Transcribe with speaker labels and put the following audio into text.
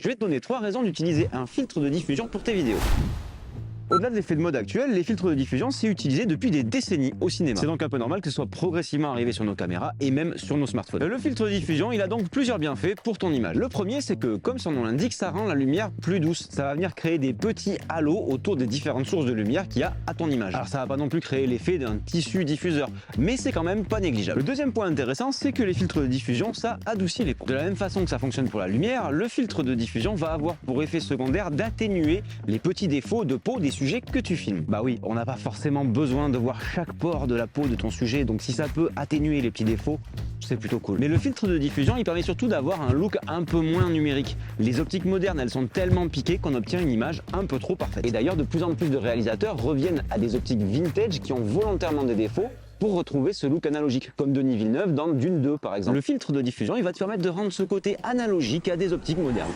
Speaker 1: Je vais te donner 3 raisons d'utiliser un filtre de diffusion pour tes vidéos. Au-delà de l'effet de mode actuel, les filtres de diffusion, c'est utilisé depuis des décennies au cinéma. C'est donc un peu normal que ce soit progressivement arrivé sur nos caméras et même sur nos smartphones. Le filtre de diffusion, il a donc plusieurs bienfaits pour ton image. Le premier, c'est que, comme son nom l'indique, ça rend la lumière plus douce. Ça va venir créer des petits halos autour des différentes sources de lumière qu'il y a à ton image. Alors ça va pas non plus créer l'effet d'un tissu diffuseur, mais c'est quand même pas négligeable. Le deuxième point intéressant, c'est que les filtres de diffusion, ça adoucit les pans. De la même façon que ça fonctionne pour la lumière, le filtre de diffusion va avoir pour effet secondaire d'atténuer les petits défauts de peau des sujets que tu filmes. Bah oui, on n'a pas forcément besoin de voir chaque pore de la peau de ton sujet, donc si ça peut atténuer les petits défauts, c'est plutôt cool. Mais le filtre de diffusion, il permet surtout d'avoir un look un peu moins numérique. Les optiques modernes, elles sont tellement piquées qu'on obtient une image un peu trop parfaite. Et d'ailleurs, de plus en plus de réalisateurs reviennent à des optiques vintage qui ont volontairement des défauts pour retrouver ce look analogique, comme Denis Villeneuve dans Dune 2 par exemple. Le filtre de diffusion, il va te permettre de rendre ce côté analogique à des optiques modernes.